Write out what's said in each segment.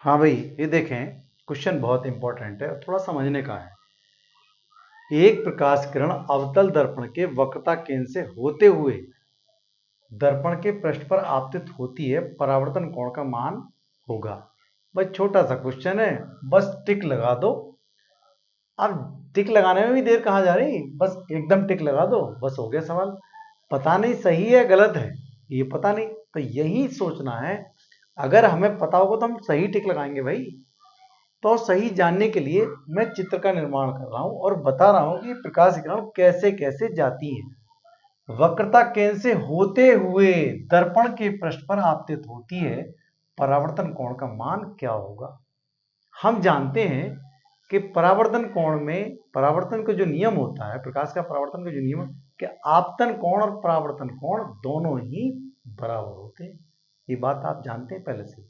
हाँ भाई, ये देखें, क्वेश्चन बहुत इंपॉर्टेंट है और थोड़ा समझने का है। एक प्रकाश किरण अवतल दर्पण के वक्रता केंद्र से होते हुए दर्पण के पृष्ठ पर आपतित होती है, परावर्तन कोण का मान होगा। भाई छोटा सा क्वेश्चन है, बस टिक लगा दो। अब टिक लगाने में भी देर कहाँ जा रही, बस एकदम टिक लगा दो, बस हो गया सवाल। पता नहीं सही है गलत है, ये पता नहीं, तो यही सोचना है। अगर हमें पता होगा तो हम सही टिक लगाएंगे भाई। तो सही जानने के लिए मैं चित्र का निर्माण कर रहा हूं और बता रहा हूं कि प्रकाश किरण कैसे कैसे जाती है। वक्रता केंद्र से होते हुए दर्पण के पृष्ठ पर आपतित होती है, परावर्तन कोण का मान क्या होगा। हम जानते हैं कि परावर्तन कोण में परावर्तन का जो नियम होता है, प्रकाश का परावर्तन का जो नियम, कि आपतन कोण और परावर्तन कोण दोनों ही बराबर होते हैं। ये बात आप जानते हैं पहले से।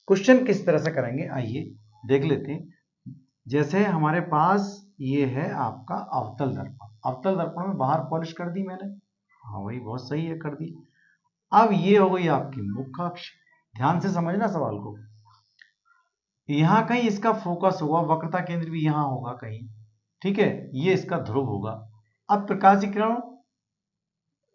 क्वेश्चन किस तरह से करेंगे आइए देख लेते हैं। जैसे हमारे पास ये है आपका अवतल दर्पण। अवतल दर्पण में बाहर पॉलिश कर दी मैंने, हाँ भाई बहुत सही है, कर दी। अब ये हो गई आपकी मुख्य अक्ष। ध्यान से समझना सवाल को। यहां कहीं इसका फोकस होगा, वक्रता केंद्र भी यहां होगा कहीं, ठीक है, ये इसका ध्रुव होगा। अब प्रकाश किरण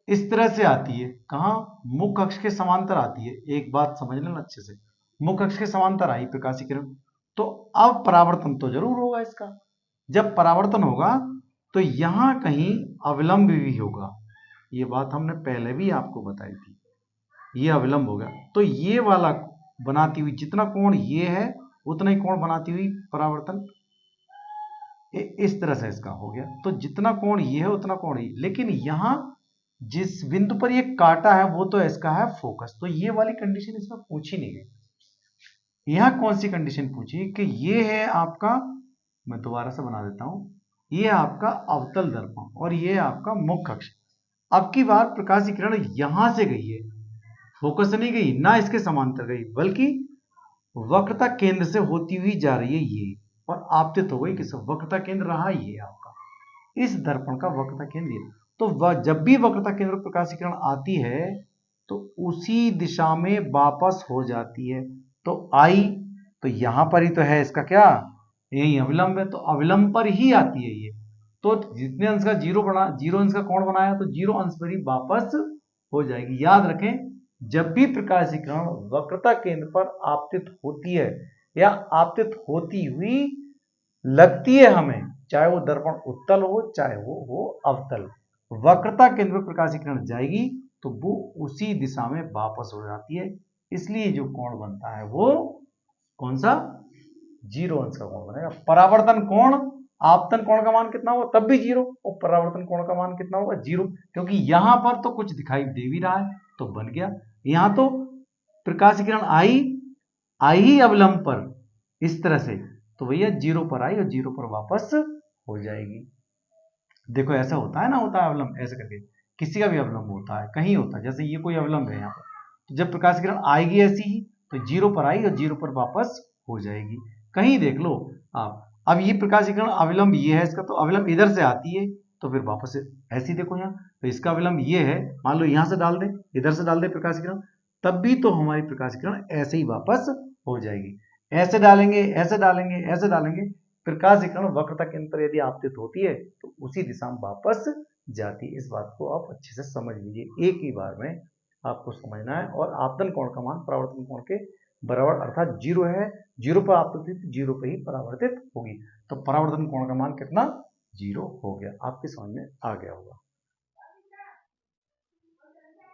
इस तरह से आती है, कहां, मुख्य अक्ष के समांतर आती है। एक बात समझ लेना अच्छे से, मुख्य अक्ष के समांतर आई प्रकाश किरण, तो अब परावर्तन तो जरूर होगा इसका। जब परावर्तन होगा तो यहां कहीं अविलंब भी होगा। ये बात हमने पहले भी आपको बताई थी, ये अविलंब होगा। तो ये वाला बनाती हुई जितना कोण ये है उतना ही कोण बनाती हुई परावर्तन इस तरह से इसका हो गया। तो जितना कोण ये है उतना कोण ये, लेकिन यहां जिस बिंदु पर ये काटा है वो तो इसका है फोकस, तो ये वाली कंडीशन इसमें पूछी नहीं गई। यहां कौन सी कंडीशन पूछी कि ये है आपका, मैं दोबारा से बना देता हूं, ये आपका अवतल दर्पण और ये आपका मुख्य अक्ष। अब की बार प्रकाश की किरण यहां से गई है, फोकस नहीं गई ना, इसके समांतर गई, बल्कि वक्रता केंद्र से होती हुई जा रही है ये, और आपतित हो गई किस, वक्रता केंद्र रहा ये आपका, इस दर्पण का वक्रता केंद्र। तो जब भी वक्रता केंद्र प्रकाश किरण आती है तो उसी दिशा में वापस हो जाती है। तो आई, तो यहां पर ही तो है इसका क्या, यही अविलंब है, तो अविलंब पर ही आती है ये। तो जितने अंश का जीरो अंश का कोण बनाया तो जीरो अंश पर ही वापस हो जाएगी। याद रखें, जब भी प्रकाश किरण वक्रता केंद्र पर आपतित होती है या आपतित होती हुई लगती है हमें, चाहे वो दर्पण उत्तल हो चाहे वो हो अवतल, वक्रता केंद्र पर प्रकाश की किरण जाएगी तो वो उसी दिशा में वापस हो जाती है। इसलिए जो कोण बनता है वो कौन सा, जीरो अंश का कोण बनेगा। परावर्तन कोण, आपतन कोण का मान कितना होगा, तब भी जीरो, और परावर्तन कोण का मान कितना होगा, जीरो, क्योंकि यहां पर तो कुछ दिखाई दे भी रहा है तो बन गया। यहां तो प्रकाश किरण आई ही अवलंब पर इस तरह से, तो भैया जीरो पर आई और जीरो पर वापस हो जाएगी। देखो ऐसा होता है ना, होता है अवलंब ऐसे करके, किसी का भी अवलंब होता है, कहीं होता है, जैसे ये कोई अवलंब है यहाँ पर, तो जब प्रकाश किरण आएगी ऐसी ही तो जीरो पर आई और जीरो पर वापस हो जाएगी। कहीं देख लो आप, अब ये प्रकाश किरण अविलंब ये है इसका, तो अविलंब इधर से आती है तो फिर वापस ऐसी देखो यहाँ, तो इसका अविलंब ये है, मान लो यहां से डाल दे, इधर से डाल दे प्रकाश किरण, तब भी तो हमारी प्रकाश किरण ऐसे ही वापस हो जाएगी। ऐसे डालेंगे ऐसे डालेंगे ऐसे डालेंगे, प्रकाश किरण वक्रता केंद्र पर यदि आपतित होती है तो उसी दिशा में वापस जाती है। इस बात को आप अच्छे से समझ लीजिए, एक ही बार में आपको समझना है। और आपतन कोण का मान परावर्तन कोण के बराबर, अर्थात जीरो है, जीरो पर आपतित जीरो पर ही परावर्तित होगी, तो परावर्तन कोण का मान कितना, जीरो हो गया। आपकी समझ में आ गया होगा।